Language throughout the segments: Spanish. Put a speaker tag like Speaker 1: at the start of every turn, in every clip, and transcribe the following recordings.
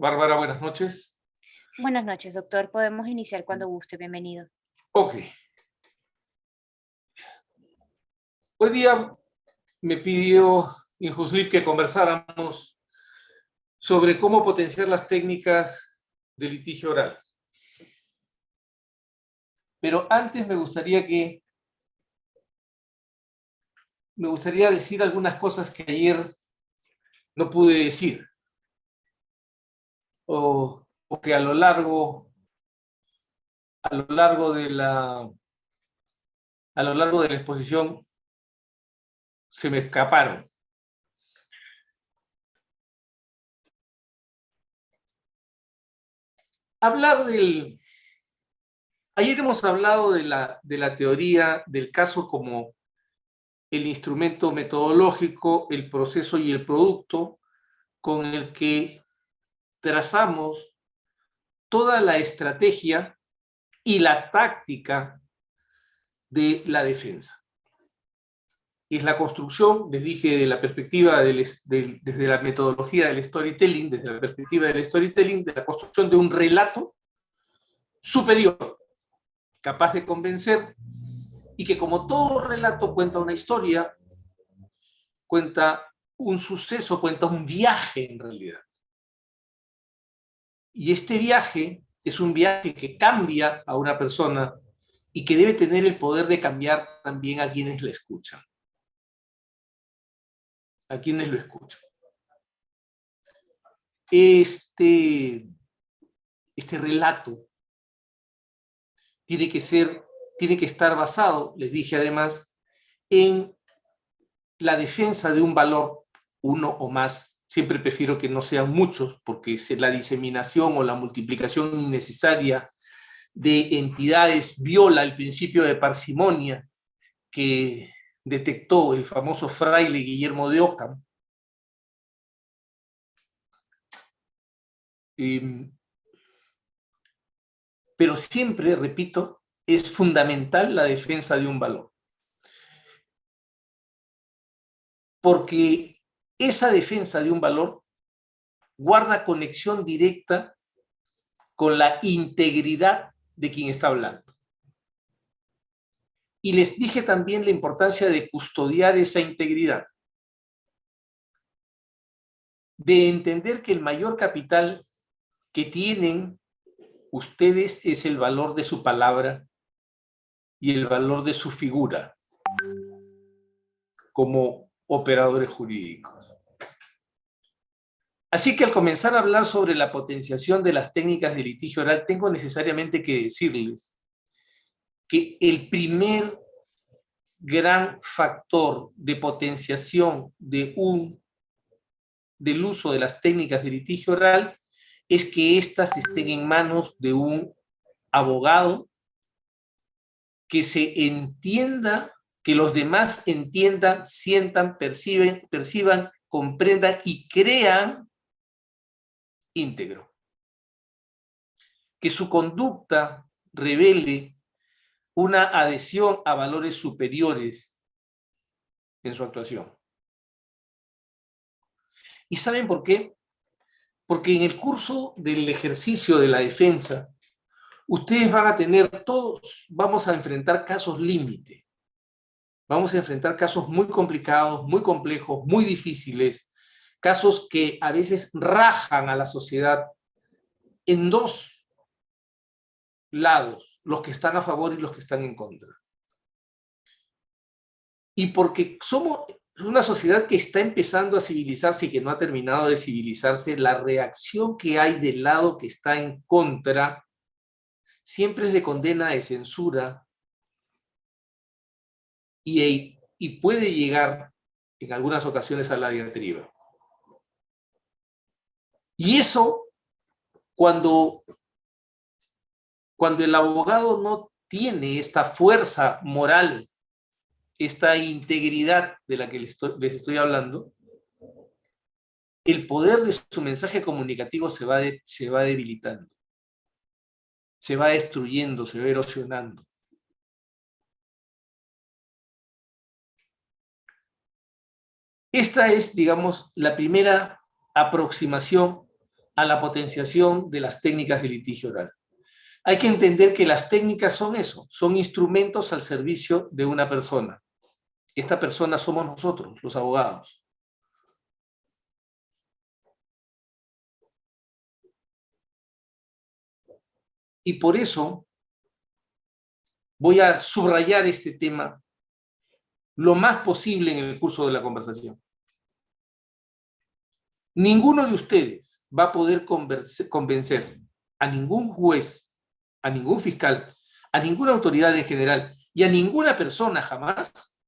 Speaker 1: Bárbara, buenas noches.
Speaker 2: Buenas noches, doctor. Podemos iniciar cuando guste. Bienvenido.
Speaker 1: Ok. Hoy día me pidió Injuslip que conversáramos sobre cómo potenciar las técnicas de litigio oral. Pero antes me gustaría decir algunas cosas que ayer no pude decir, o que a lo largo de la exposición se me escaparon. Ayer hemos hablado de la teoría del caso como el instrumento metodológico, el proceso y el producto con el que trazamos toda la estrategia y la táctica de la defensa. Es la construcción, les dije, de la perspectiva desde la metodología del storytelling, desde la perspectiva del storytelling, de la construcción de un relato superior, capaz de convencer, y que como todo relato cuenta una historia, cuenta un suceso, cuenta un viaje en realidad. Y este viaje es un viaje que cambia a una persona y que debe tener el poder de cambiar también a quienes la escuchan. A quienes lo escuchan. Este relato tiene que estar basado, les dije además, en la defensa de un valor, uno o más. Siempre prefiero que no sean muchos, porque la diseminación o la multiplicación innecesaria de entidades viola el principio de parsimonia que detectó el famoso fraile Guillermo de Ockham. Pero siempre, repito, es fundamental la defensa de un valor. Porque esa defensa de un valor guarda conexión directa con la integridad de quien está hablando. Y les dije también la importancia de custodiar esa integridad, de entender que el mayor capital que tienen ustedes es el valor de su palabra y el valor de su figura como operadores jurídicos. Así que al comenzar a hablar sobre la potenciación de las técnicas de litigio oral, tengo necesariamente que decirles que el primer gran factor de potenciación del uso de las técnicas de litigio oral es que éstas estén en manos de un abogado que se entienda, que los demás entiendan, sientan, perciban, comprendan y crean íntegro. Que su conducta revele una adhesión a valores superiores en su actuación. ¿Y saben por qué? Porque en el curso del ejercicio de la defensa, ustedes van a tener todos, vamos a enfrentar casos límite. Vamos a enfrentar casos muy complicados, muy complejos, muy difíciles, casos que a veces rajan a la sociedad en dos lados, los que están a favor y los que están en contra. Y porque somos una sociedad que está empezando a civilizarse y que no ha terminado de civilizarse, la reacción que hay del lado que está en contra siempre es de condena, de censura, y puede llegar en algunas ocasiones a la diatriba. Y eso, cuando el abogado no tiene esta fuerza moral, esta integridad de la que les estoy hablando, el poder de su mensaje comunicativo se va debilitando, se va destruyendo, se va erosionando. Esta es, digamos, la primera aproximación a la potenciación de las técnicas de litigio oral. Hay que entender que las técnicas son eso, son instrumentos al servicio de una persona. Esta persona somos nosotros, los abogados. Y por eso voy a subrayar este tema lo más posible en el curso de la conversación. Ninguno de ustedes va a poder convencer a ningún juez, a ningún fiscal, a ninguna autoridad en general y a ninguna persona jamás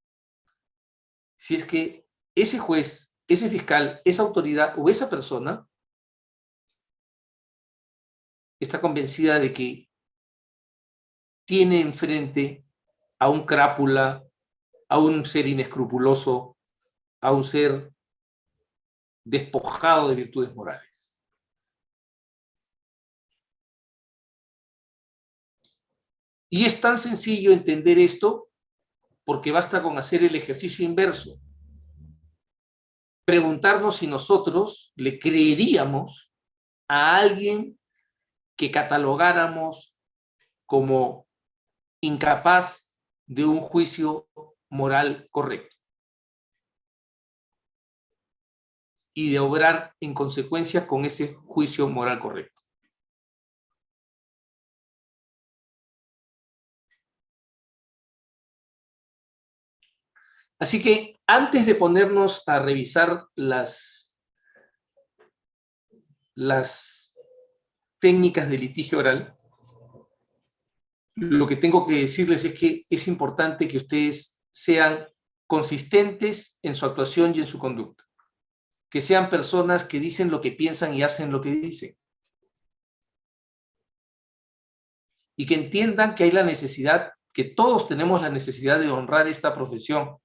Speaker 1: si es que ese juez, ese fiscal, esa autoridad o esa persona está convencida de que tiene enfrente a un crápula, a un ser inescrupuloso, a un ser despojado de virtudes morales. Y es tan sencillo entender esto porque basta con hacer el ejercicio inverso. Preguntarnos si nosotros le creeríamos a alguien que catalogáramos como incapaz de un juicio moral correcto y de obrar en consecuencia con ese juicio moral correcto. Así que antes de ponernos a revisar las técnicas de litigio oral, lo que tengo que decirles es que es importante que ustedes sean consistentes en su actuación y en su conducta. Que sean personas que dicen lo que piensan y hacen lo que dicen. Y que entiendan que hay la necesidad, que todos tenemos la necesidad de honrar esta profesión,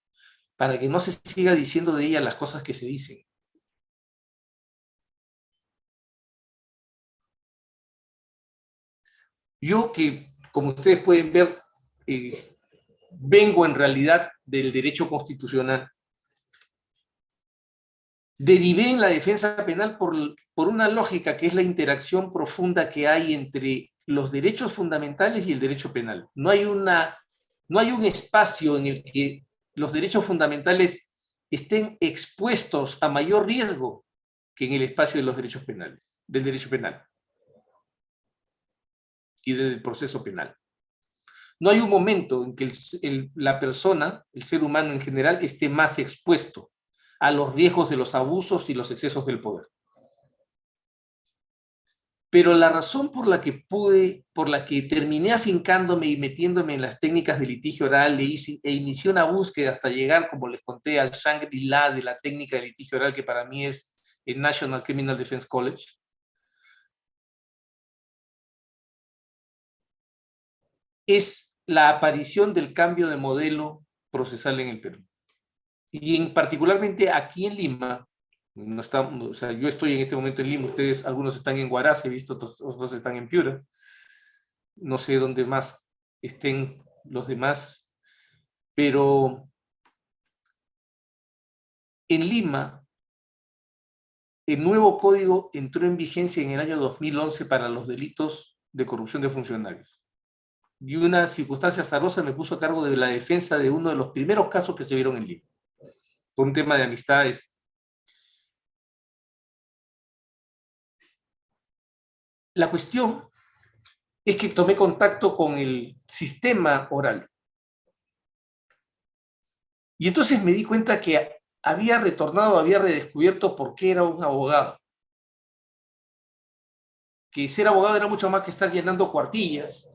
Speaker 1: para que no se siga diciendo de ella las cosas que se dicen. Yo que, como ustedes pueden ver, vengo en realidad del derecho constitucional. Derivé en la defensa penal por una lógica que es la interacción profunda que hay entre los derechos fundamentales y el derecho penal. No hay un espacio en el que los derechos fundamentales estén expuestos a mayor riesgo que en el espacio de los derechos penales, del derecho penal y del proceso penal. No hay un momento en que la persona, el ser humano en general, esté más expuesto a los riesgos de los abusos y los excesos del poder. Pero la razón por la que terminé afincándome y metiéndome en las técnicas de litigio oral e inicié una búsqueda hasta llegar, como les conté, al Shangri-La de la técnica de litigio oral, que para mí es el National Criminal Defense College, es la aparición del cambio de modelo procesal en el Perú. Y particularmente aquí en Lima, no estamos, o sea, yo estoy en este momento en Lima, ustedes, algunos están en Huaraz, he visto, otros están en Piura, no sé dónde más estén los demás, pero en Lima, el nuevo código entró en vigencia en el año 2011 para los delitos de corrupción de funcionarios. Y una circunstancia azarosa me puso a cargo de la defensa de uno de los primeros casos que se vieron en Lima, por un tema de amistades. La cuestión es que tomé contacto con el sistema oral. Y entonces me di cuenta que había retornado, había redescubierto por qué era un abogado. Que ser abogado era mucho más que estar llenando cuartillas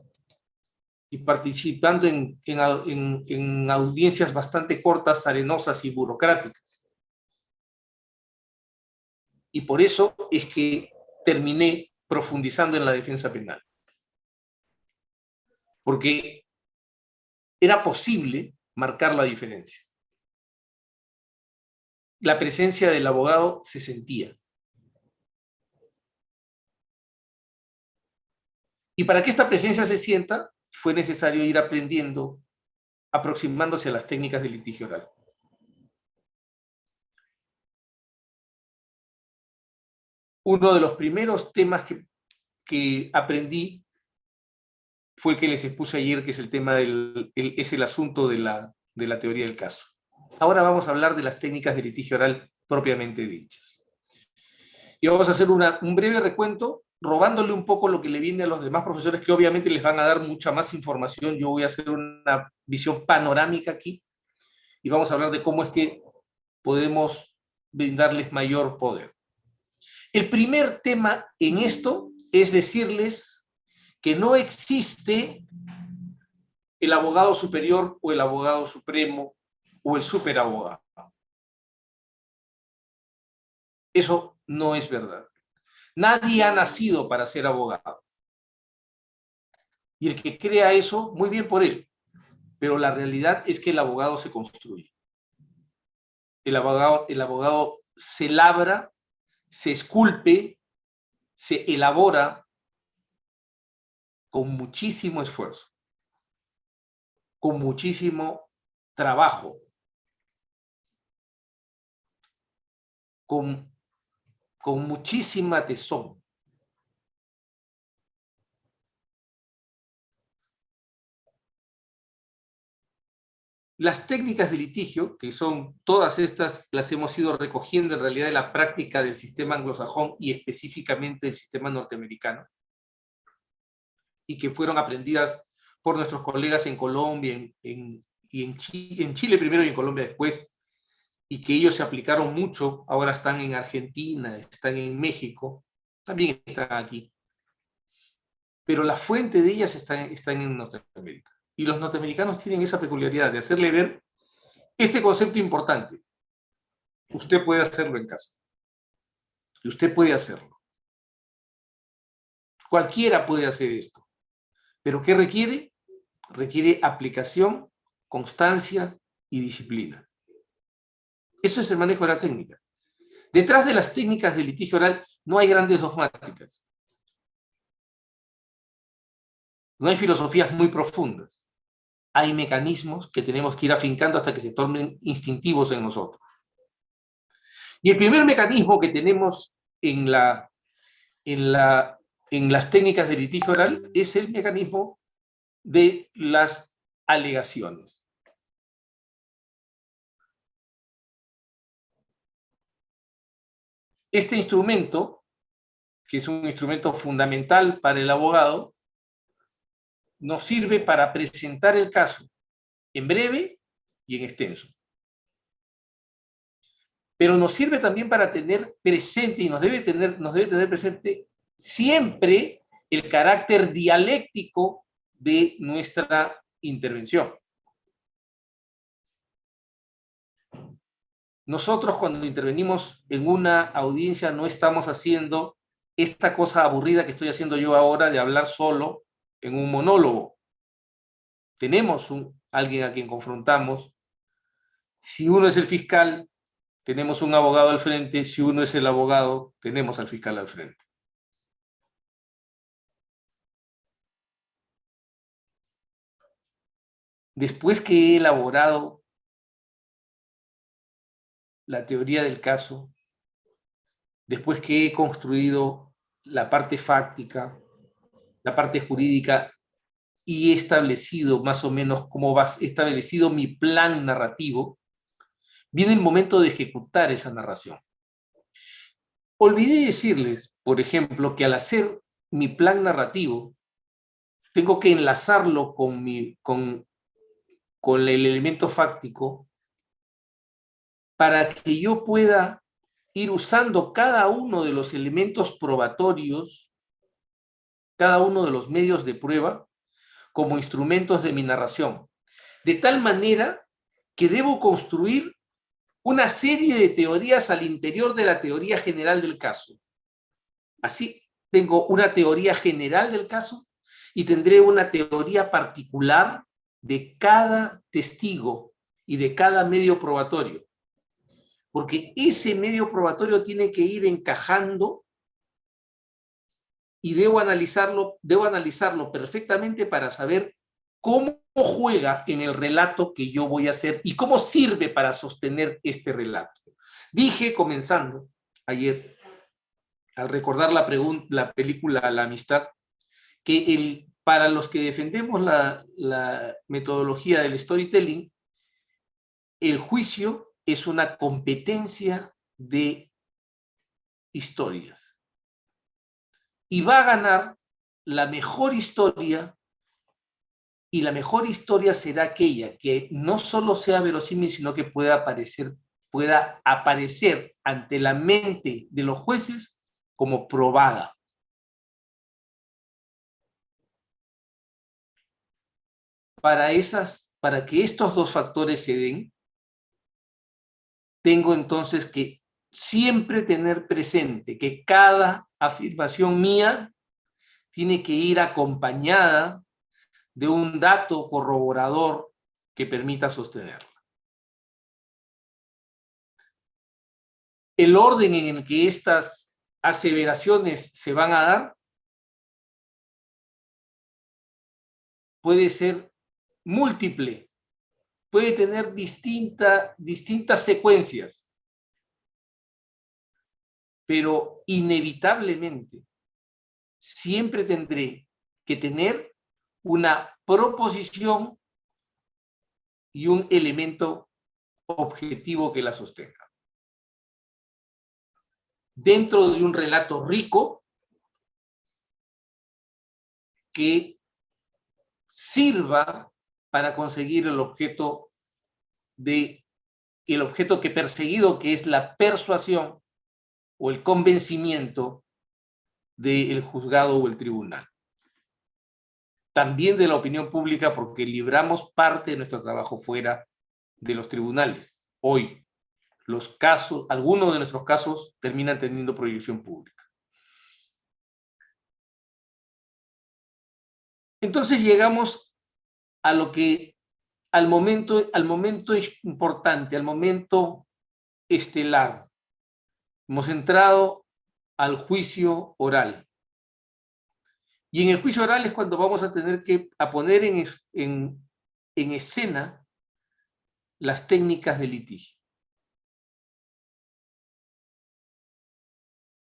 Speaker 1: y participando en audiencias bastante cortas, arenosas y burocráticas. Y por eso es que terminé profundizando en la defensa penal. Porque era posible marcar la diferencia. La presencia del abogado se sentía. Y para que esta presencia se sienta, fue necesario ir aprendiendo, aproximándose a las técnicas de litigio oral. uno de los primeros temas que aprendí fue el que les expuse ayer, que es el tema es el asunto de la teoría del caso. Ahora vamos a hablar de las técnicas de litigio oral propiamente dichas. Y vamos a hacer un breve recuento, robándole un poco lo que le viene a los demás profesores, que obviamente les van a dar mucha más información. Yo voy a hacer una visión panorámica aquí, y vamos a hablar de cómo es que podemos brindarles mayor poder. El primer tema en esto es decirles que no existe el abogado superior o el abogado supremo o el superabogado. Eso no es verdad. Nadie ha nacido para ser abogado. Y el que crea eso, muy bien por él. Pero la realidad es que el abogado se construye. El abogado se labra, se esculpe, se elabora con muchísimo esfuerzo, con muchísimo trabajo, con muchísima tesón. Las técnicas de litigio, que son todas estas, las hemos ido recogiendo en realidad de la práctica del sistema anglosajón y específicamente del sistema norteamericano, y que fueron aprendidas por nuestros colegas en Colombia, en Chile primero y en Colombia después, y que ellos se aplicaron mucho, ahora están en Argentina, están en México, también están aquí. Pero la fuente de ellas están en Norteamérica. Y los norteamericanos tienen esa peculiaridad de hacerle ver este concepto importante. Usted puede hacerlo en casa. Y usted puede hacerlo. Cualquiera puede hacer esto. ¿Pero qué requiere? Requiere aplicación, constancia y disciplina. Eso es el manejo de la técnica. Detrás de las técnicas de litigio oral no hay grandes dogmáticas. No hay filosofías muy profundas. Hay mecanismos que tenemos que ir afincando hasta que se tornen instintivos en nosotros. Y el primer mecanismo que tenemos en las técnicas de litigio oral es el mecanismo de las alegaciones. Este instrumento, que es un instrumento fundamental para el abogado, nos sirve para presentar el caso en breve y en extenso. Pero nos sirve también para tener presente, y nos debe tener presente siempre el carácter dialéctico de nuestra intervención. Nosotros cuando intervenimos en una audiencia no estamos haciendo esta cosa aburrida que estoy haciendo yo ahora de hablar solo en un monólogo. Tenemos alguien a quien confrontamos. Si uno es el fiscal, tenemos un abogado al frente. Si uno es el abogado, tenemos al fiscal al frente. Después que he elaborado la teoría del caso, después que he construido la parte fáctica, la parte jurídica, y he establecido más o menos cómo va establecido mi plan narrativo, viene el momento de ejecutar esa narración. Olvidé decirles, por ejemplo, que al hacer mi plan narrativo, tengo que enlazarlo con el elemento fáctico para que yo pueda ir usando cada uno de los elementos probatorios, cada uno de los medios de prueba, como instrumentos de mi narración. De tal manera que debo construir una serie de teorías al interior de la teoría general del caso. Así, tengo una teoría general del caso y tendré una teoría particular de cada testigo y de cada medio probatorio. Porque ese medio probatorio tiene que ir encajando y debo analizarlo perfectamente para saber cómo juega en el relato que yo voy a hacer y cómo sirve para sostener este relato. Dije, comenzando ayer, al recordar la película La Amistad, que para los que defendemos la metodología del storytelling, el juicio es una competencia de historias. Y va a ganar la mejor historia, y la mejor historia será aquella que no solo sea verosímil, sino que pueda aparecer ante la mente de los jueces como probada. Para que estos dos factores se den, tengo entonces que siempre tener presente que cada afirmación mía tiene que ir acompañada de un dato corroborador que permita sostenerla. El orden en el que estas aseveraciones se van a dar puede ser múltiple, puede tener distintas secuencias, pero inevitablemente siempre tendré que tener una proposición y un elemento objetivo que la sostenga. Dentro de un relato rico que sirva para conseguir el objeto que he perseguido, que es la persuasión o el convencimiento del juzgado o el tribunal. También de la opinión pública, porque libramos parte de nuestro trabajo fuera de los tribunales. Hoy, algunos de nuestros casos terminan teniendo proyección pública. Entonces llegamos al momento importante, al momento estelar. Hemos entrado al juicio oral. Y en el juicio oral es cuando vamos a tener que poner en escena las técnicas de litigio.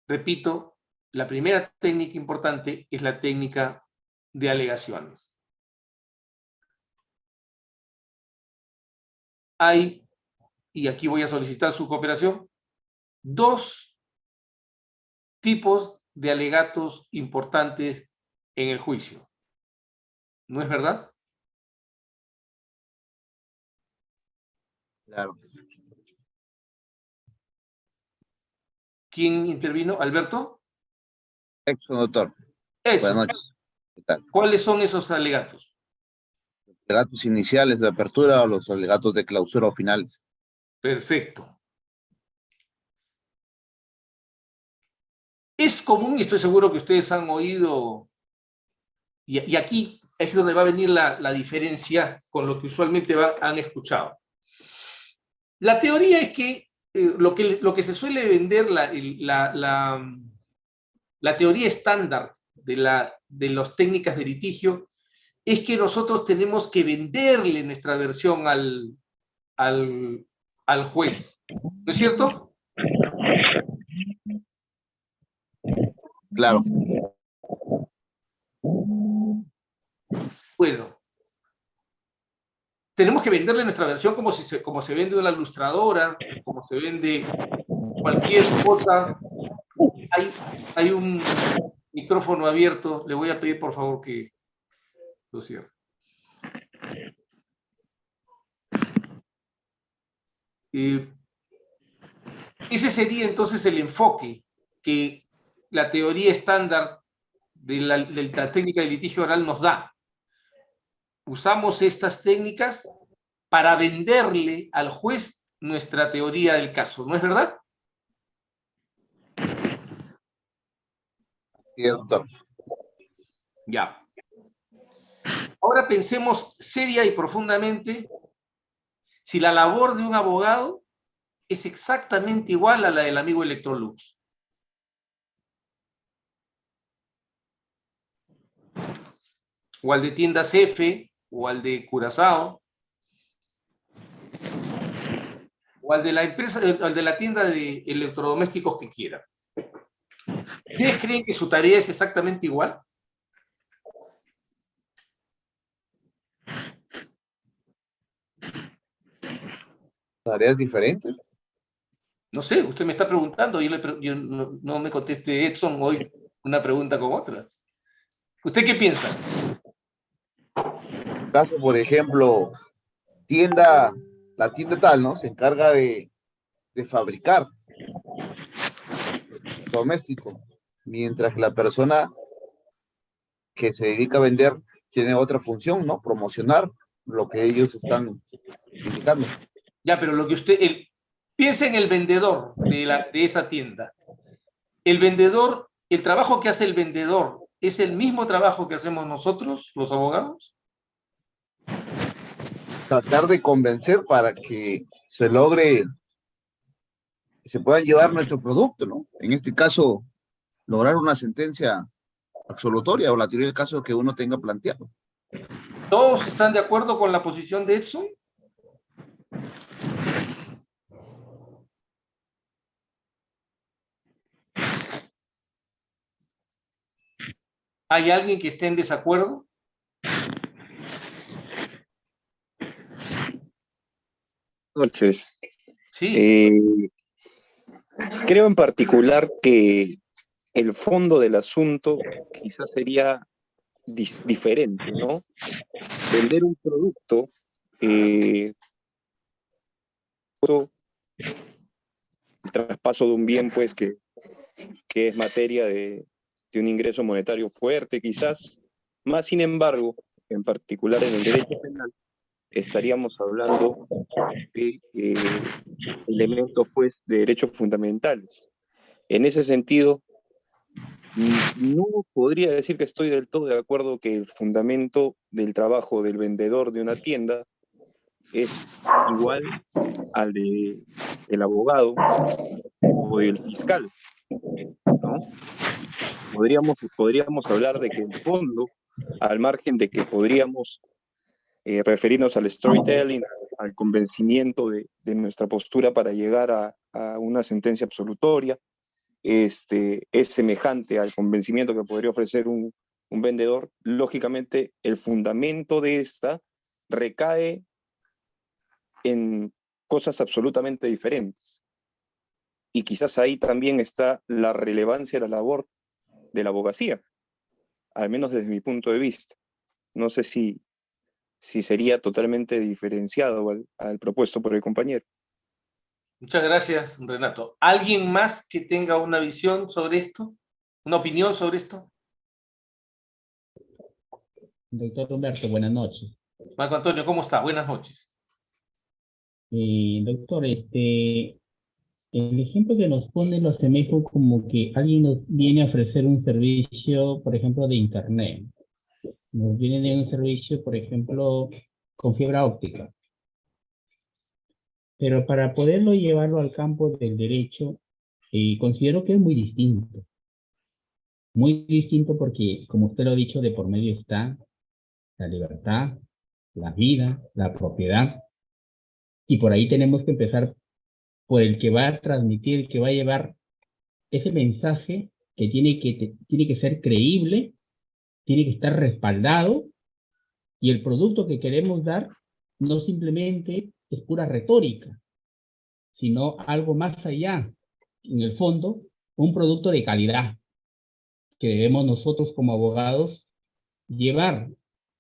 Speaker 1: Repito, la primera técnica importante es la técnica de alegaciones. Hay, y aquí voy a solicitar su cooperación, dos tipos de alegatos importantes en el juicio. ¿No es verdad?
Speaker 3: Claro.
Speaker 1: ¿Quién intervino? ¿Alberto?
Speaker 3: Doctor.
Speaker 1: Eso.
Speaker 3: Buenas noches. ¿Qué tal?
Speaker 1: ¿Cuáles son esos alegatos?
Speaker 3: Alegatos iniciales de apertura o los alegatos de clausura o finales.
Speaker 1: Perfecto. Es común, y estoy seguro que ustedes han oído, y aquí es donde va a venir la diferencia con lo que usualmente han escuchado. La teoría es que lo que se suele vender, la teoría estándar de las técnicas de litigio, es que nosotros tenemos que venderle nuestra versión al juez. ¿No es cierto?
Speaker 3: Claro.
Speaker 1: Bueno, tenemos que venderle nuestra versión como se vende una ilustradora, como se vende cualquier cosa. Hay un micrófono abierto, le voy a pedir por favor que lo cierre. Ese sería entonces el enfoque que la teoría estándar de la técnica de litigio oral nos da. Usamos estas técnicas para venderle al juez nuestra teoría del caso, ¿no es verdad?
Speaker 3: Sí, doctor.
Speaker 1: Ya. Ahora pensemos seria y profundamente si la labor de un abogado es exactamente igual a la del amigo Electrolux. O al de Tiendas F, o al de Curazao, o al de la empresa, al de la tienda de electrodomésticos que quiera. ¿Ustedes creen que su tarea es exactamente igual?
Speaker 3: ¿Tareas diferentes?
Speaker 1: No sé, usted me está preguntando, yo no me conteste Edson hoy una pregunta con otra. ¿Usted qué piensa?
Speaker 3: Caso, por ejemplo, la tienda tal, ¿no? Se encarga de fabricar domésticos, mientras que la persona que se dedica a vender tiene otra función, ¿no? Promocionar lo que ellos están indicando.
Speaker 1: Ya, pero lo que usted, piensa en el vendedor de esa tienda. El vendedor, el trabajo que hace el vendedor, ¿es el mismo trabajo que hacemos nosotros, los abogados?
Speaker 3: Tratar de convencer para que se logre, se puedan llevar nuestro producto, ¿no? En este caso, lograr una sentencia absolutoria o la teoría del caso que uno tenga planteado.
Speaker 1: ¿Todos están de acuerdo con la posición de Edson? ¿Hay alguien que esté en desacuerdo?
Speaker 4: Noches.
Speaker 1: Sí.
Speaker 4: Creo en particular que el fondo del asunto quizás sería diferente, ¿no? Vender un producto, el traspaso de un bien, pues, que es materia de un ingreso monetario fuerte, quizás. Más sin embargo, en particular en el derecho penal, estaríamos hablando de elementos, pues, de derechos fundamentales. En ese sentido, no podría decir que estoy del todo de acuerdo que el fundamento del trabajo del vendedor de una tienda es igual al del abogado o del fiscal, ¿no? Podríamos hablar de que en fondo, al margen de que podríamos referirnos al storytelling, al convencimiento de nuestra postura para llegar a una sentencia absolutoria, es semejante al convencimiento que podría ofrecer un vendedor. Lógicamente, el fundamento de esta recae en cosas absolutamente diferentes. Y quizás ahí también está la relevancia de la labor de la abogacía, al menos desde mi punto de vista. No sé si sería totalmente diferenciado al propuesto por el compañero.
Speaker 1: Muchas gracias, Renato. ¿Alguien más que tenga una visión sobre esto? ¿Una opinión sobre esto?
Speaker 5: Doctor Humberto, buenas noches.
Speaker 1: Marco Antonio, ¿cómo está? Buenas noches.
Speaker 5: Doctor, el ejemplo que nos pone lo asemejo como que alguien nos viene a ofrecer un servicio, por ejemplo, de Internet. Nos viene de un servicio, por ejemplo, con fibra óptica. Pero para poderlo llevarlo al campo del derecho, considero que es muy distinto. Muy distinto porque, como usted lo ha dicho, de por medio está la libertad, la vida, la propiedad. Y por ahí tenemos que empezar por el que va a transmitir, el que va a llevar ese mensaje que tiene que ser creíble, tiene que estar respaldado, y el producto que queremos dar no simplemente es pura retórica, sino algo más allá, en el fondo, un producto de calidad que debemos nosotros como abogados llevar,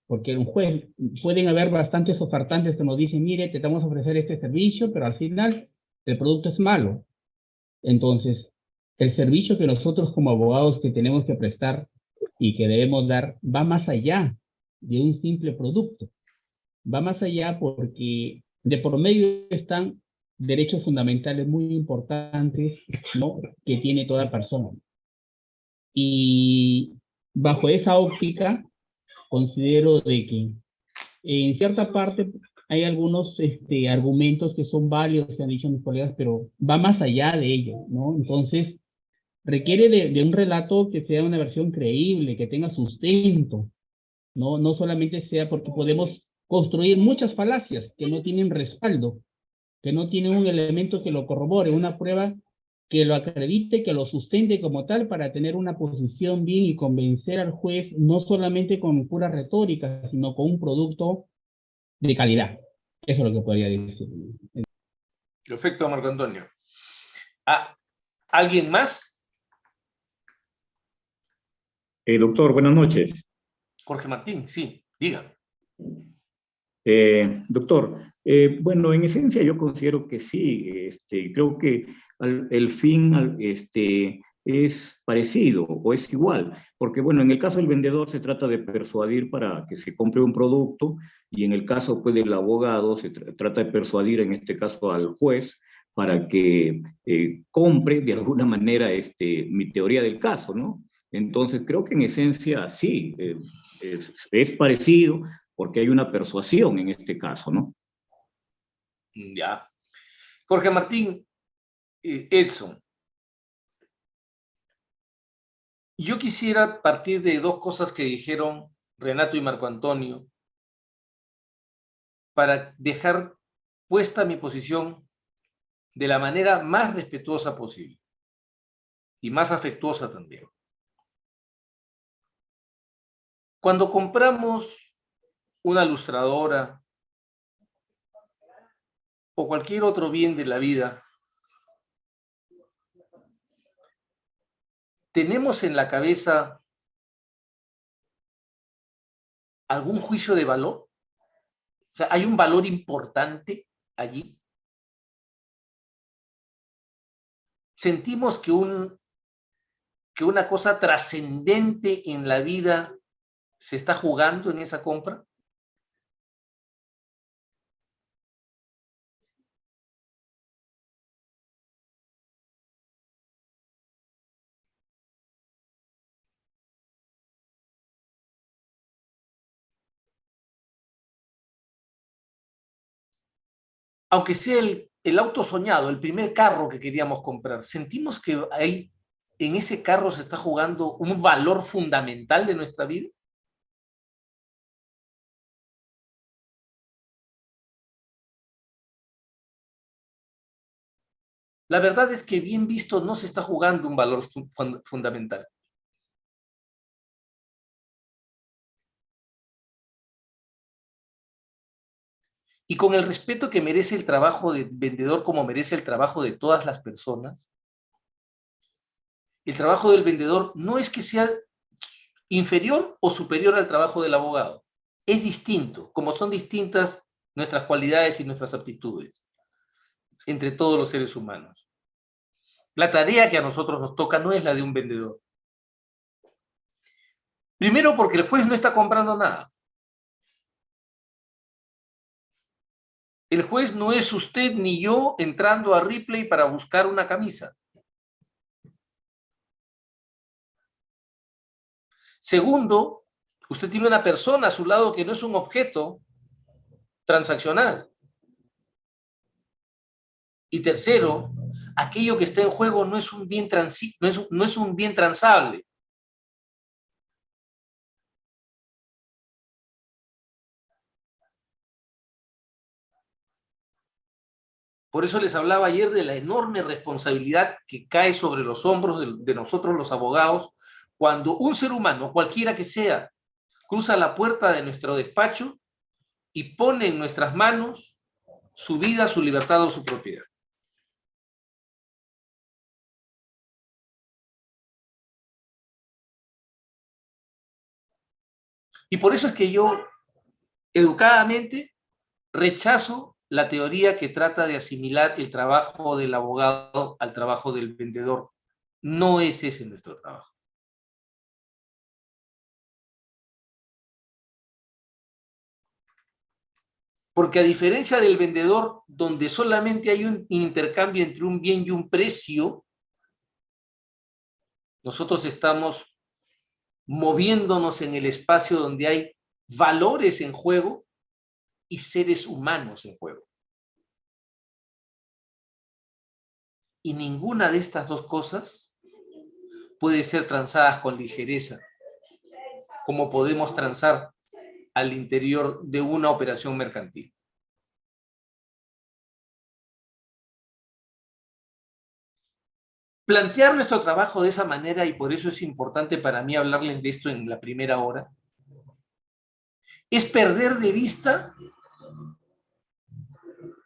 Speaker 5: porque un juez, pueden haber bastantes ofertantes que nos dicen, mire, te vamos a ofrecer este servicio, pero al final el producto es malo. Entonces, el servicio que nosotros como abogados que tenemos que prestar y que debemos dar va más allá de un simple producto. Va más allá porque de por medio están derechos fundamentales muy importantes, ¿no?, que tiene toda persona. Y bajo esa óptica, considero de que en cierta parte hay algunos argumentos que son válidos, que han dicho mis colegas, pero va más allá de ello, ¿no? Entonces, requiere de un relato que sea una versión creíble, que tenga sustento, ¿no? No solamente sea porque podemos construir muchas falacias que no tienen respaldo, que no tienen un elemento que lo corrobore, una prueba que lo acredite, que lo sustente como tal para tener una posición bien y convencer al juez, no solamente con pura retórica, sino con un producto de calidad. Eso es lo que podría decir.
Speaker 1: Perfecto, Marco Antonio. ¿Alguien más?
Speaker 6: Doctor, buenas noches.
Speaker 1: Jorge Martín, sí, diga.
Speaker 6: Doctor, bueno, en esencia yo considero que sí, creo que el fin es parecido o es igual, porque bueno, en el caso del vendedor se trata de persuadir para que se compre un producto y en el caso pues, del abogado se trata de persuadir en este caso al juez para que compre de alguna manera mi teoría del caso, ¿no? Entonces creo que en esencia sí, es parecido, porque hay una persuasión en este caso, ¿no?
Speaker 1: Ya. Jorge Martín, Edson, yo quisiera partir de dos cosas que dijeron Renato y Marco Antonio para dejar puesta mi posición de la manera más respetuosa posible y más afectuosa también. Cuando compramos una lustradora o cualquier otro bien de la vida, ¿tenemos en la cabeza algún juicio de valor? O sea, ¿hay un valor importante allí? ¿Sentimos que una cosa trascendente en la vida se está jugando en esa compra? Aunque sea el auto soñado, el primer carro que queríamos comprar, ¿sentimos que ahí, en ese carro se está jugando un valor fundamental de nuestra vida? La verdad es que bien visto no se está jugando un valor fundamental. Y con el respeto que merece el trabajo del vendedor como merece el trabajo de todas las personas, el trabajo del vendedor no es que sea inferior o superior al trabajo del abogado. Es distinto, como son distintas nuestras cualidades y nuestras aptitudes entre todos los seres humanos. La tarea que a nosotros nos toca no es la de un vendedor. Primero porque el juez no está comprando nada. El juez no es usted ni yo entrando a Ripley para buscar una camisa. Segundo, usted tiene una persona a su lado que no es un objeto transaccional. Y tercero, aquello que está en juego no es un bien, no es un bien transable. Por eso les hablaba ayer de la enorme responsabilidad que cae sobre los hombros de nosotros los abogados cuando un ser humano, cualquiera que sea, cruza la puerta de nuestro despacho y pone en nuestras manos su vida, su libertad o su propiedad. Y por eso es que yo, educadamente, rechazo la teoría que trata de asimilar el trabajo del abogado al trabajo del vendedor. No es ese nuestro trabajo. Porque a diferencia del vendedor, donde solamente hay un intercambio entre un bien y un precio, nosotros estamos moviéndonos en el espacio donde hay valores en juego y seres humanos en juego. Y ninguna de estas dos cosas puede ser transadas con ligereza, como podemos transar al interior de una operación mercantil. Plantear nuestro trabajo de esa manera, y por eso es importante para mí hablarles de esto en la primera hora, es perder de vista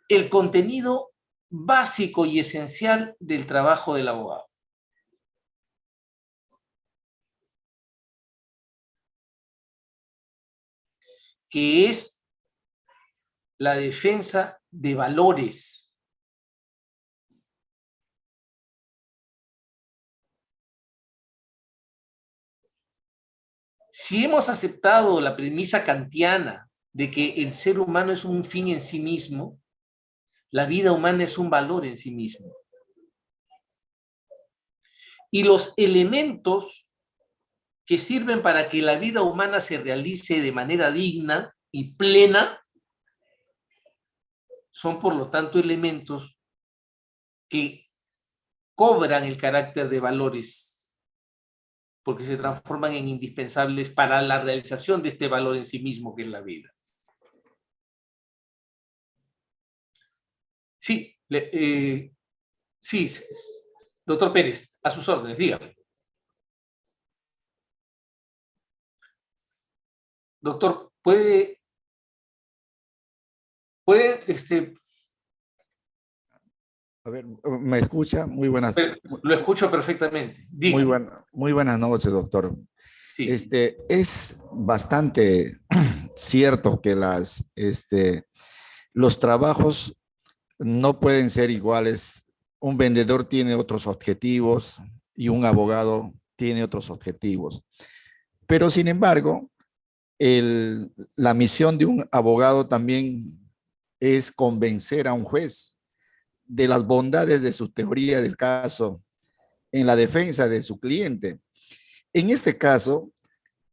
Speaker 1: el contenido básico y esencial del trabajo del abogado. Que es la defensa de valores. Si hemos aceptado la premisa kantiana de que el ser humano es un fin en sí mismo, la vida humana es un valor en sí mismo. Y los elementos que sirven para que la vida humana se realice de manera digna y plena son, por lo tanto, elementos que cobran el carácter de valores, porque se transforman en indispensables para la realización de este valor en sí mismo que es la vida. Sí, sí, doctor Pérez, a sus órdenes, dígame. Doctor, ¿puede
Speaker 7: A ver, ¿me escucha? Muy buenas.
Speaker 1: Lo escucho perfectamente. Dígame.
Speaker 7: Muy buenas noches, doctor.
Speaker 1: Sí.
Speaker 7: Es bastante cierto que los trabajos no pueden ser iguales. Un vendedor tiene otros objetivos y un abogado tiene otros objetivos. Pero sin embargo, la misión de un abogado también es convencer a un juez de las bondades de su teoría del caso en la defensa de su cliente. En este caso,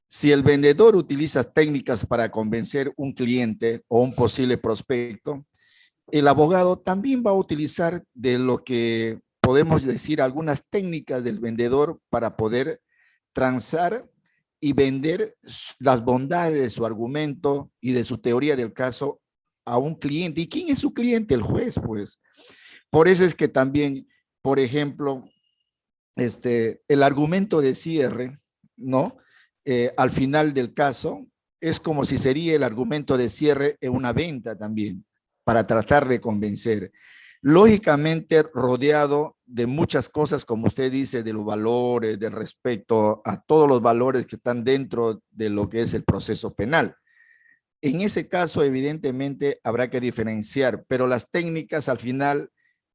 Speaker 7: si el vendedor utiliza técnicas para convencer un cliente o un posible prospecto, el abogado también va a utilizar de lo que podemos decir algunas técnicas del vendedor para poder transar y vender las bondades de su argumento y de su teoría del caso a un cliente. ¿Y quién es su cliente? El juez, pues. Por eso es que también, por ejemplo, el argumento de cierre, ¿no? Al final del caso, es como si sería el argumento de cierre en una venta también, para tratar de convencer. Lógicamente, rodeado de muchas cosas, como usted dice, de los valores, de respecto a todos los valores que están dentro de lo que es el proceso penal. En ese caso, evidentemente, habrá que diferenciar, pero las técnicas al final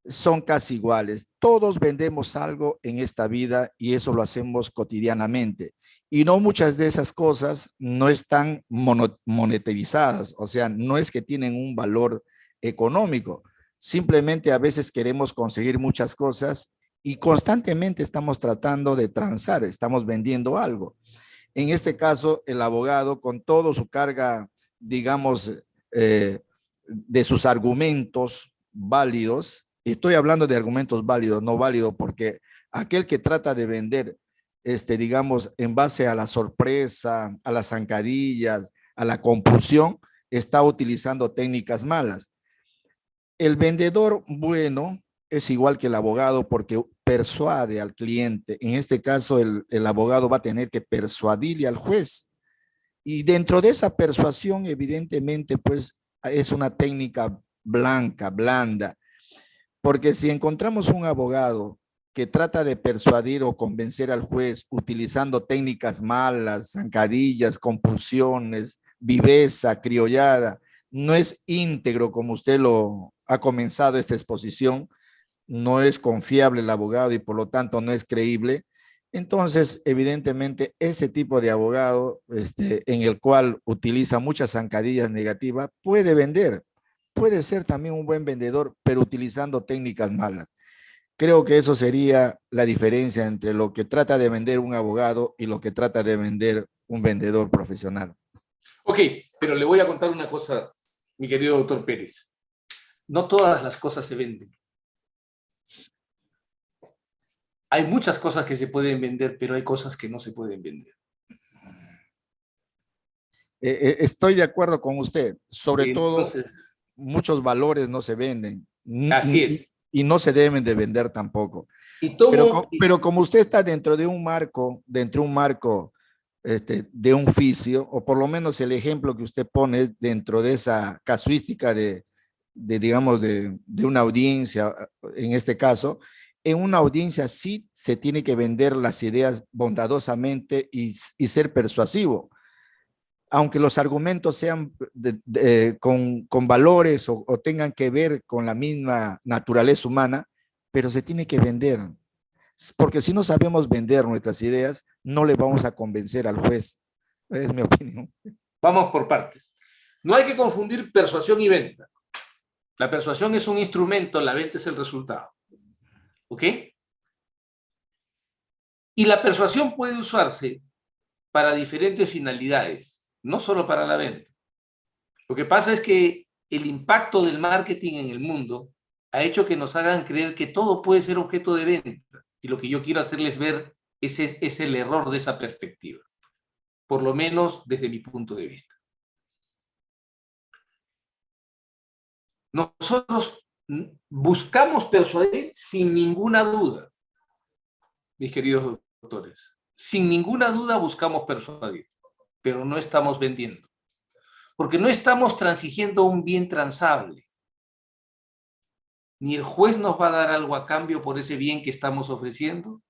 Speaker 7: son casi iguales. Todos vendemos algo en esta vida y eso lo hacemos cotidianamente. Y no muchas de esas cosas no están monetizadas, o sea, no es que tienen un valor económico. Simplemente a veces queremos conseguir muchas cosas y constantemente estamos tratando de transar, estamos vendiendo algo. En este caso, el abogado con todo su carga, digamos, de sus argumentos válidos. Estoy hablando de argumentos válidos, no válidos, porque aquel que trata de vender, digamos, en base a la sorpresa, a las zancadillas, a la compulsión, está utilizando técnicas malas. El vendedor bueno es igual que el abogado porque persuade al cliente. En este caso, el abogado va a tener que persuadirle al juez. Y dentro de esa persuasión, evidentemente, pues es una técnica blanca, blanda. Porque si encontramos un abogado que trata de persuadir o convencer al juez utilizando técnicas malas, zancadillas, compulsiones, viveza, criollada, no es íntegro como usted lo ha comenzado esta exposición, no es confiable el abogado y por lo tanto no es creíble. Entonces, evidentemente, ese tipo de abogado en el cual utiliza muchas zancadillas negativas puede vender, puede ser también un buen vendedor, pero utilizando técnicas malas. Creo que eso sería la diferencia entre lo que trata de vender un abogado y lo que trata de vender un vendedor profesional.
Speaker 1: Ok, pero le voy a contar una cosa, mi querido doctor Pérez. No todas las cosas se venden. Hay muchas cosas que se pueden vender, pero hay cosas que no se pueden vender.
Speaker 7: Estoy de acuerdo con usted. Sobre
Speaker 1: Entonces,
Speaker 7: todo, muchos valores no se venden.
Speaker 1: así es.
Speaker 7: y no se deben de vender tampoco.
Speaker 1: Y tomo,
Speaker 7: Pero como usted está dentro de un marco, de un oficio, o por lo menos el ejemplo que usted pone dentro de esa casuística digamos, de una audiencia, en este caso, en una audiencia sí se tiene que vender las ideas bondadosamente y ser persuasivo. Aunque los argumentos sean con valores o tengan que ver con la misma naturaleza humana, pero se tiene que vender. Porque si no sabemos vender nuestras ideas, no le vamos a convencer al juez. Es mi opinión.
Speaker 1: vamos por partes. No hay que confundir persuasión y venta. La persuasión es un instrumento, la venta es el resultado. ¿Ok? Y la persuasión puede usarse para diferentes finalidades, no solo para la venta. Lo que pasa es que el impacto del marketing en el mundo ha hecho que nos hagan creer que todo puede ser objeto de venta. Y lo que yo quiero hacerles ver es el error de esa perspectiva, por lo menos desde mi punto de vista. Nosotros buscamos persuadir sin ninguna duda, mis queridos doctores. Sin ninguna duda buscamos persuadir, pero no estamos vendiendo. Porque no estamos transigiendo un bien transable. Ni el juez nos va a dar algo a cambio por ese bien que estamos ofreciendo,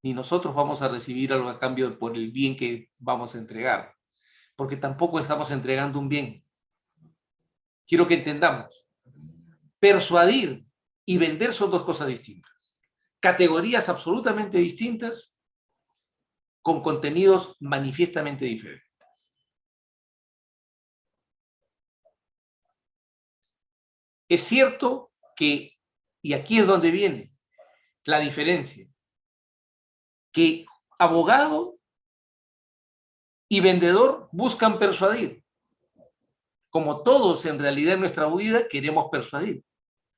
Speaker 1: ni nosotros vamos a recibir algo a cambio por el bien que vamos a entregar. Porque tampoco estamos entregando un bien. Quiero que entendamos. Persuadir y vender son dos cosas distintas. Categorías absolutamente distintas con contenidos manifiestamente diferentes. Es cierto que, y aquí es donde viene la diferencia, que abogado y vendedor buscan persuadir. Como todos en realidad en nuestra vida queremos persuadir.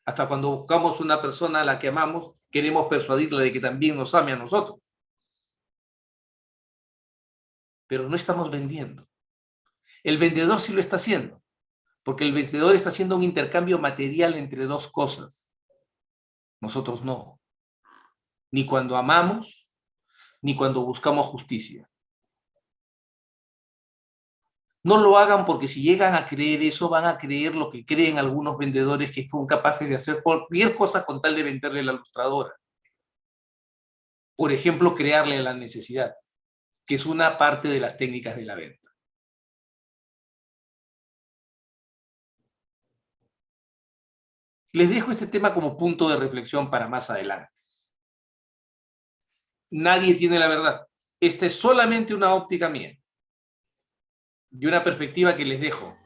Speaker 1: Hasta cuando buscamos una persona a la que amamos, queremos persuadirla de que también nos ame a nosotros. Pero no estamos vendiendo. El vendedor sí lo está haciendo, porque el vendedor está haciendo un intercambio material entre dos cosas. Nosotros no. Ni cuando amamos, ni cuando buscamos justicia. No lo hagan porque si llegan a creer eso, van a creer lo que creen algunos vendedores que son capaces de hacer cualquier cosa con tal de venderle la ilustradora. Por ejemplo, crearle la necesidad, que es una parte de las técnicas de la venta. Les dejo este tema como punto de reflexión para más adelante. Nadie tiene la verdad. Esta es solamente una óptica mía y una perspectiva que les dejo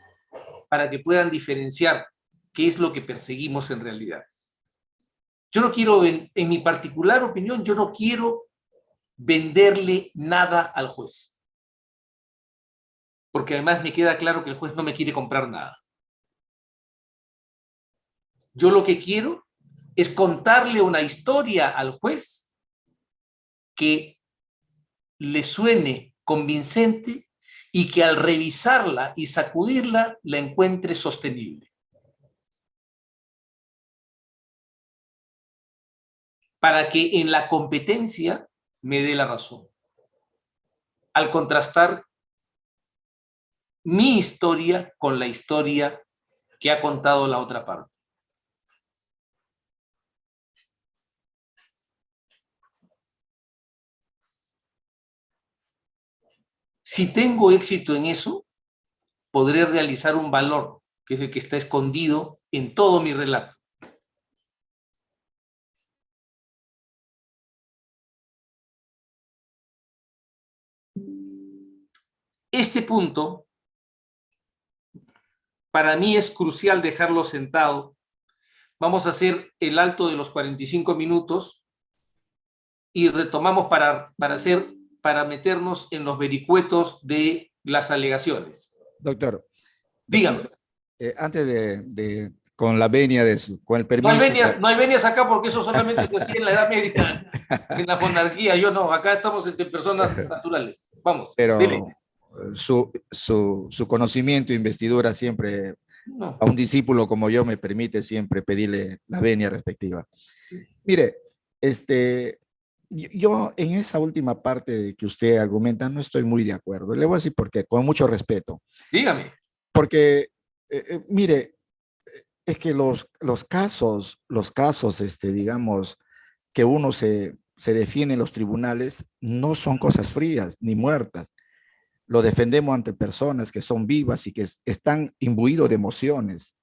Speaker 1: para que puedan diferenciar qué es lo que perseguimos en realidad. Yo no quiero, en mi particular opinión, yo no quiero venderle nada al juez. Porque además me queda claro que el juez no me quiere comprar nada. Yo lo que quiero es contarle una historia al juez que le suene convincente y que al revisarla y sacudirla la encuentre sostenible. Para que en la competencia me dé la razón. Al contrastar mi historia con la historia que ha contado la otra parte. Si tengo éxito en eso, podré realizar un valor, que es el que está escondido en todo mi relato. Este punto, para mí es crucial dejarlo sentado. Vamos a hacer el alto de los 45 minutos y retomamos para meternos en los vericuetos de las alegaciones.
Speaker 7: Doctor.
Speaker 1: Dígame.
Speaker 7: Antes con la venia con el permiso.
Speaker 1: No hay venias acá porque eso solamente se hacía en la Edad Media, en la monarquía. Yo no, acá estamos entre personas naturales. Vamos,
Speaker 7: pero
Speaker 1: dile.
Speaker 7: su conocimiento e investidura siempre
Speaker 1: No.
Speaker 7: A un discípulo como yo me permite siempre pedirle la venia respectiva. Mire, yo en esa última parte que usted argumenta no estoy muy de acuerdo. Le voy a decir por qué, con mucho respeto.
Speaker 1: Dígame.
Speaker 7: Porque, mire, es que los casos, digamos, que uno se defiende en los tribunales no son cosas frías ni muertas. Lo defendemos ante personas que son vivas y que están imbuidos de emociones,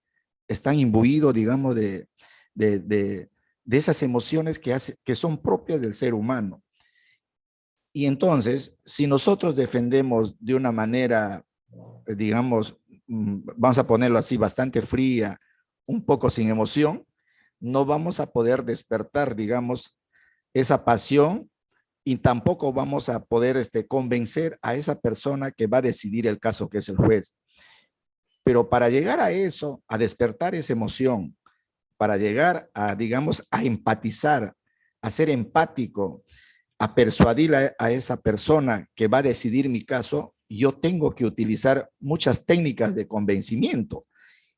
Speaker 7: están imbuidos, digamos, de, de, de esas emociones que son propias del ser humano. Y entonces, si nosotros defendemos de una manera, digamos, vamos a ponerlo así, bastante fría, un poco sin emoción, no vamos a poder despertar, digamos, esa pasión y tampoco vamos a poder convencer a esa persona que va a decidir el caso, que es el juez. Pero para llegar a eso, a despertar esa emoción, para llegar a, digamos, a empatizar, a ser empático, a persuadir a esa persona que va a decidir mi caso, yo tengo que utilizar muchas técnicas de convencimiento.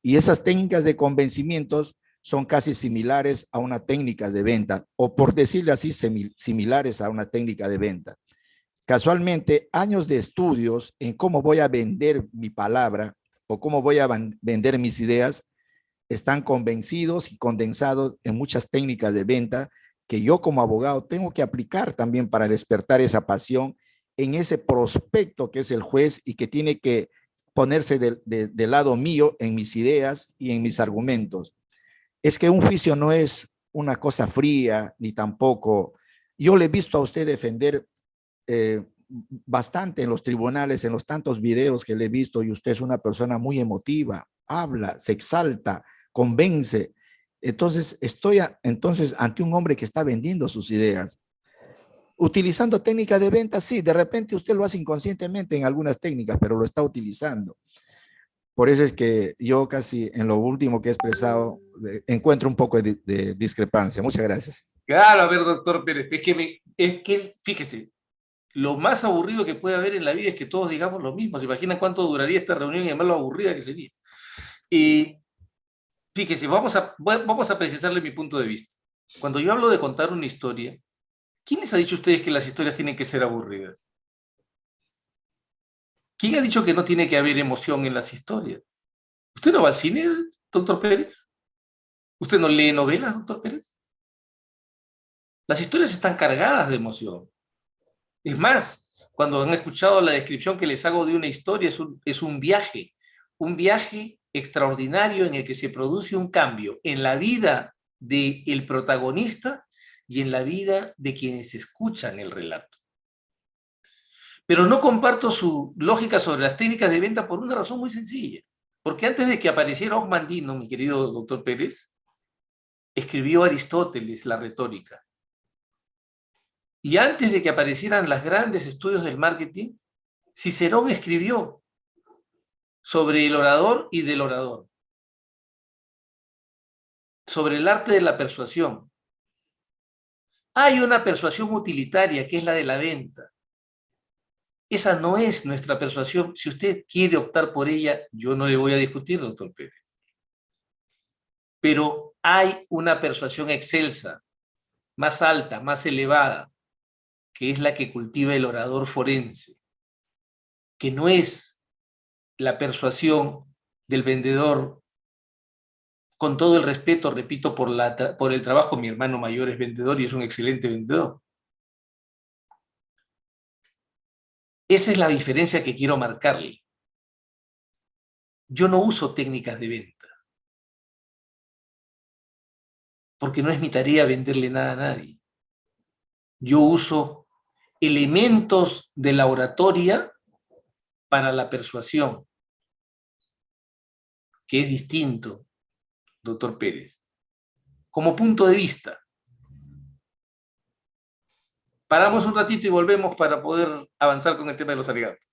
Speaker 7: Y esas técnicas de convencimientos son casi similares a una técnica de venta, o por decirle así, similares a una técnica de venta. Casualmente, años de estudios en cómo voy a vender mi palabra o cómo voy a vender mis ideas están convencidos y condensados en muchas técnicas de venta que yo como abogado tengo que aplicar también para despertar esa pasión en ese prospecto que es el juez y que tiene que ponerse del lado mío en mis ideas y en mis argumentos. Es que un juicio no es una cosa fría ni tampoco. Yo le he visto a usted defender bastante en los tribunales, en los tantos videos que le he visto, y usted es una persona muy emotiva, habla, se exalta, convence. Entonces, estoy entonces ante un hombre que está vendiendo sus ideas. Utilizando técnicas de venta, sí, de repente usted lo hace inconscientemente en algunas técnicas, pero lo está utilizando. Por eso es que yo casi en lo último que he expresado encuentro un poco de discrepancia. Muchas gracias.
Speaker 1: Claro, a ver, doctor Pérez, fíjese, lo más aburrido que puede haber en la vida es que todos digamos lo mismo. ¿Se imaginan cuánto duraría esta reunión y además lo aburrida que sería? Y fíjese, vamos a precisarle mi punto de vista. Cuando yo hablo de contar una historia, ¿quién les ha dicho a ustedes que las historias tienen que ser aburridas? ¿Quién ha dicho que no tiene que haber emoción en las historias? ¿Usted no va al cine, doctor Pérez? ¿Usted no lee novelas, doctor Pérez? Las historias están cargadas de emoción. Es más, cuando han escuchado la descripción que les hago de una historia, es un viaje extraordinario en el que se produce un cambio en la vida del protagonista y en la vida de quienes escuchan el relato. Pero no comparto su lógica sobre las técnicas de venta por una razón muy sencilla. Porque antes de que apareciera Osmandino, mi querido doctor Pérez, escribió Aristóteles la retórica. Y antes de que aparecieran los grandes estudios del marketing, Cicerón escribió sobre el orador y del orador, sobre el arte de la persuasión. Hay una persuasión utilitaria que es la de la venta. Esa no es nuestra persuasión. Si usted quiere optar por ella, yo no le voy a discutir, doctor Pérez. Pero hay una persuasión excelsa, más alta, más elevada, que es la que cultiva el orador forense, que no es la persuasión del vendedor. Con todo el respeto, repito, por el trabajo, mi hermano mayor es vendedor y es un excelente vendedor. Esa es la diferencia que quiero marcarle. Yo no uso técnicas de venta, porque no es mi tarea venderle nada a nadie. Yo uso elementos de la oratoria para la persuasión, que es distinto, doctor Pérez. Como punto de vista. Paramos un ratito y volvemos para poder avanzar con el tema de los alegatos.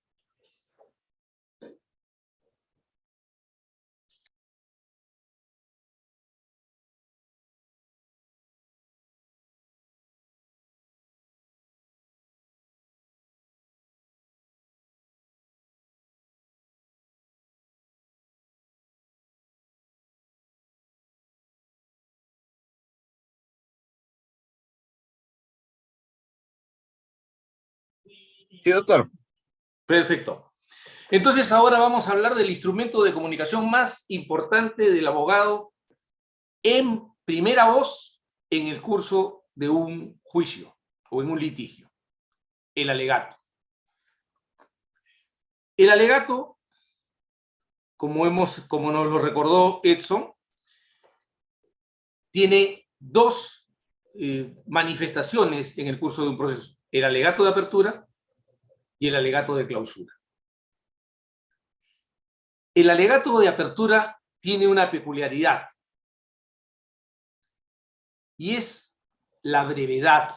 Speaker 3: Sí, doctor.
Speaker 1: Perfecto. Entonces ahora vamos a hablar del instrumento de comunicación más importante del abogado en primera voz en el curso de un juicio o en un litigio, el alegato. El alegato, como nos lo recordó Edson, tiene dos manifestaciones en el curso de un proceso: el alegato de apertura y el alegato de clausura. El alegato de apertura tiene una peculiaridad, y es la brevedad,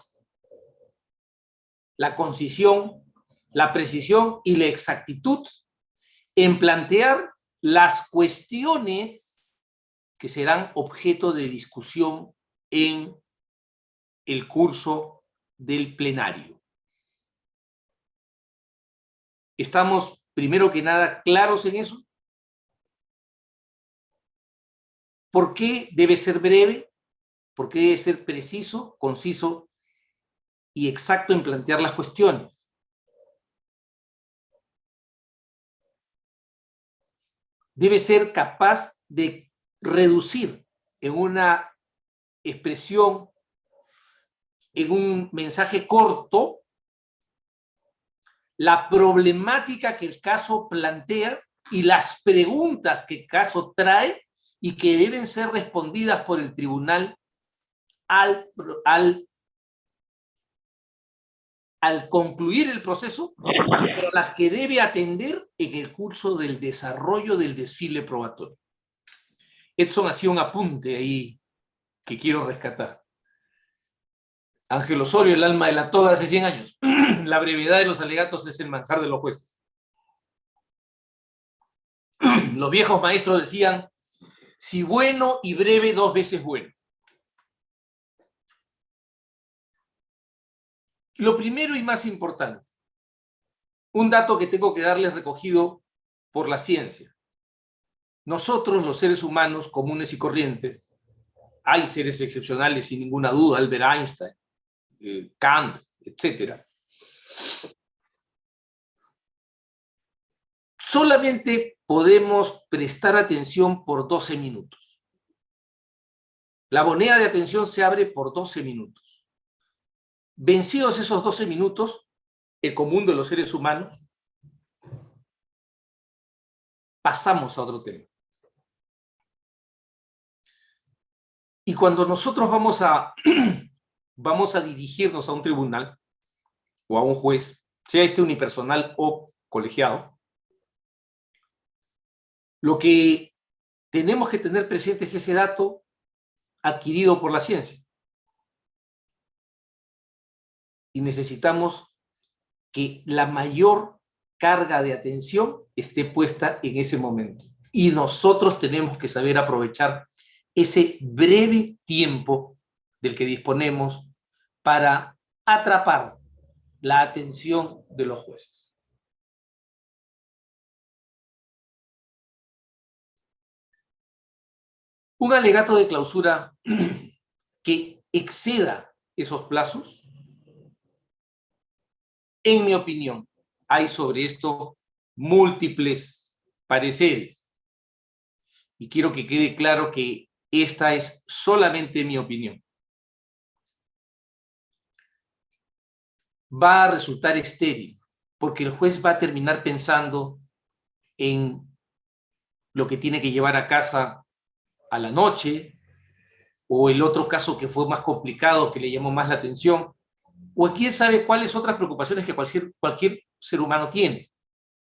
Speaker 1: la concisión, la precisión y la exactitud en plantear las cuestiones que serán objeto de discusión en el curso del plenario. ¿Estamos, primero que nada, claros en eso? ¿Por qué debe ser breve? ¿Por qué debe ser preciso, conciso y exacto en plantear las cuestiones? Debe ser capaz de reducir en una expresión, en un mensaje corto, la problemática que el caso plantea y las preguntas que el caso trae y que deben ser respondidas por el tribunal al concluir el proceso, pero las que debe atender en el curso del desarrollo del desfile probatorio. Edson hacía un apunte ahí que quiero rescatar. Ángel Osorio, el alma de la toga, hace 100 años. La brevedad de los alegatos es el manjar de los jueces. Los viejos maestros decían: si bueno y breve, 2 veces bueno. Lo primero y más importante, un dato que tengo que darles recogido por la ciencia. Nosotros, los seres humanos comunes y corrientes, hay seres excepcionales sin ninguna duda, Albert Einstein, Kant, etc. Solamente podemos prestar atención por 12 minutos. La moneda de atención se abre por 12 minutos. Vencidos esos 12 minutos, el común de los seres humanos, pasamos a otro tema. Y cuando nosotros vamos a dirigirnos a un tribunal o a un juez, sea este unipersonal o colegiado, lo que tenemos que tener presente es ese dato adquirido por la ciencia. Y necesitamos que la mayor carga de atención esté puesta en ese momento. Y nosotros tenemos que saber aprovechar ese breve tiempo del que disponemos para atrapar la atención de los jueces. Un alegato de clausura que exceda esos plazos, en mi opinión, hay sobre esto múltiples pareceres. Y quiero que quede claro que esta es solamente mi opinión. Va a resultar estéril, porque el juez va a terminar pensando en lo que tiene que llevar a casa a la noche, o el otro caso que fue más complicado, que le llamó más la atención, o quién sabe cuáles otras preocupaciones que cualquier ser humano tiene,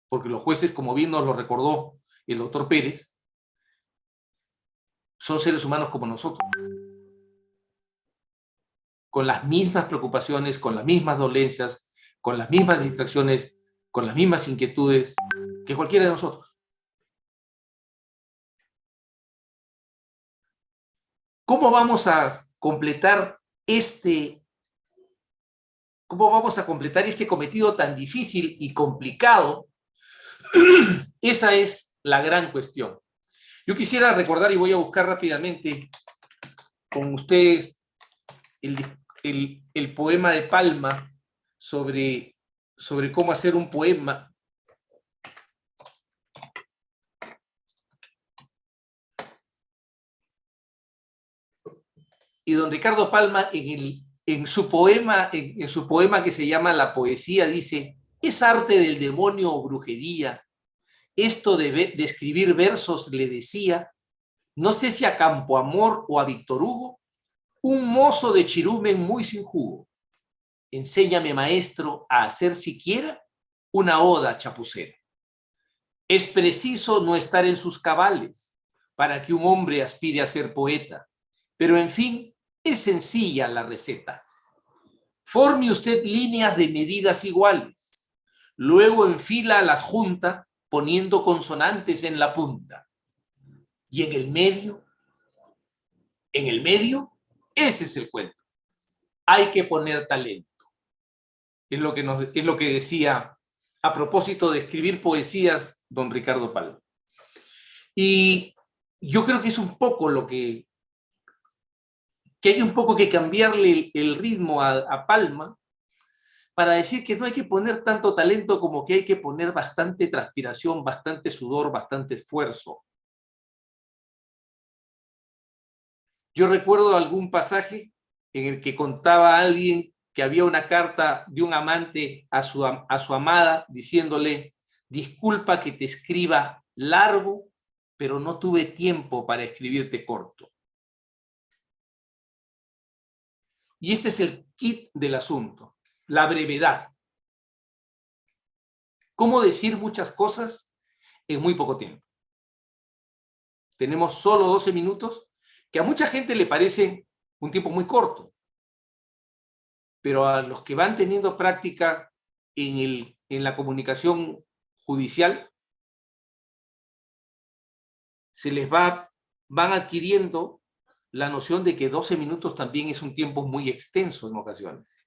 Speaker 1: porque los jueces, como bien nos lo recordó el doctor Pérez, son seres humanos como nosotros, con las mismas preocupaciones, con las mismas dolencias, con las mismas distracciones, con las mismas inquietudes que cualquiera de nosotros. ¿Cómo vamos a completar este cometido tan difícil y complicado? Esa es la gran cuestión. Yo quisiera recordar, y voy a buscar rápidamente con ustedes el poema de Palma sobre sobre cómo hacer un poema. Y don Ricardo Palma, en su poema que se llama La Poesía, dice: es arte del demonio o brujería. Esto de escribir versos, le decía, no sé si a Campoamor o a Víctor Hugo, un mozo de Chirumen muy sin jugo. Enséñame, maestro, a hacer siquiera una oda chapucera. Es preciso no estar en sus cabales para que un hombre aspire a ser poeta, pero en fin, es sencilla la receta. Forme usted líneas de medidas iguales, luego enfila las junta poniendo consonantes en la punta. Y en el medio, ese es el cuento. Hay que poner talento. Es lo que decía a propósito de escribir poesías don Ricardo Palma. Y yo creo que es un poco lo que hay un poco que cambiarle el ritmo a Palma para decir que no hay que poner tanto talento como que hay que poner bastante transpiración, bastante sudor, bastante esfuerzo. Yo recuerdo algún pasaje en el que contaba a alguien que había una carta de un amante a su amada diciéndole: disculpa que te escriba largo, pero no tuve tiempo para escribirte corto. Y este es el kit del asunto, la brevedad. ¿Cómo decir muchas cosas en muy poco tiempo? Tenemos solo 12 minutos, que a mucha gente le parece un tiempo muy corto, pero a los que van teniendo práctica en la comunicación judicial, se les van adquiriendo la noción de que 12 minutos también es un tiempo muy extenso en ocasiones.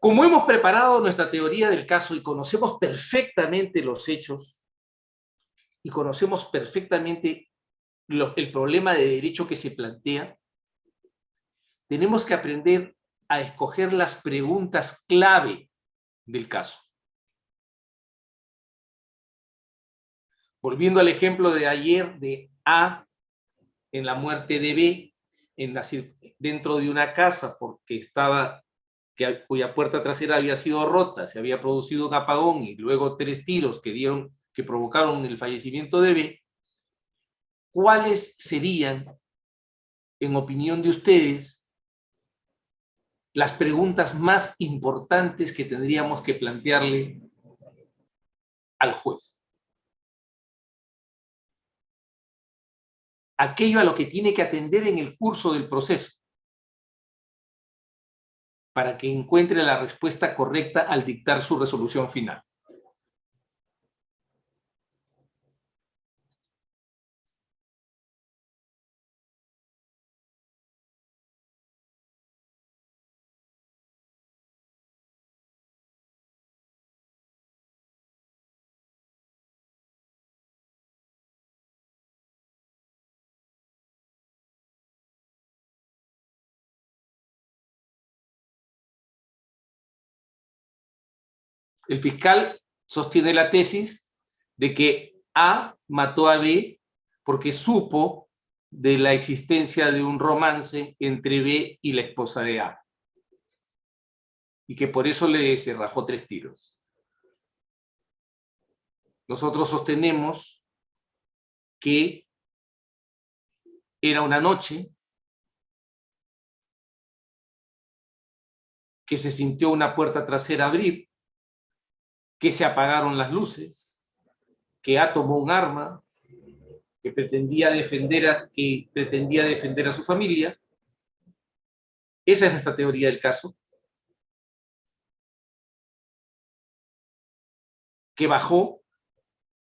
Speaker 1: Como hemos preparado nuestra teoría del caso y conocemos perfectamente los hechos y conocemos perfectamente el problema de derecho que se plantea, tenemos que aprender a escoger las preguntas clave del caso. Volviendo al ejemplo de ayer de A en la muerte de B dentro de una casa porque cuya puerta trasera había sido rota, se había producido un apagón y luego 3 tiros que provocaron el fallecimiento de B, ¿cuáles serían, en opinión de ustedes, las preguntas más importantes que tendríamos que plantearle al juez? Aquello a lo que tiene que atender en el curso del proceso, para que encuentre la respuesta correcta al dictar su resolución final. El fiscal sostiene la tesis de que A mató a B porque supo de la existencia de un romance entre B y la esposa de A, y que por eso se rajó 3 tiros. Nosotros sostenemos que era una noche, que se sintió una puerta trasera abrir, que se apagaron las luces, que A tomó un arma, que pretendía defender a su familia. Esa es nuestra teoría del caso. Que bajó,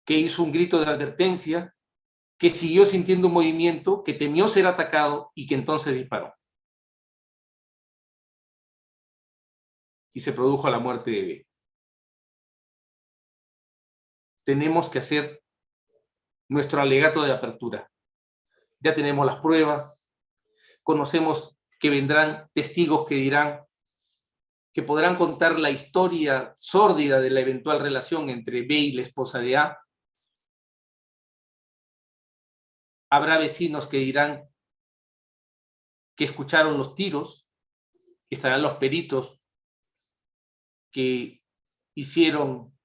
Speaker 1: que hizo un grito de advertencia, que siguió sintiendo un movimiento, que temió ser atacado y que entonces disparó. Y se produjo la muerte de B. Tenemos que hacer nuestro alegato de apertura. Ya tenemos las pruebas, conocemos que vendrán testigos que dirán que podrán contar la historia sórdida de la eventual relación entre B y la esposa de A. Habrá vecinos que dirán que escucharon los tiros, estarán los peritos que hicieron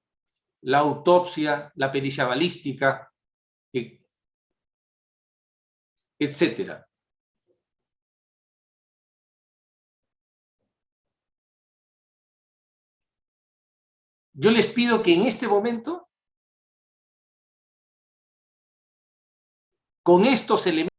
Speaker 1: la autopsia, la pericia balística, etcétera. Yo les pido que en este momento, con estos elementos,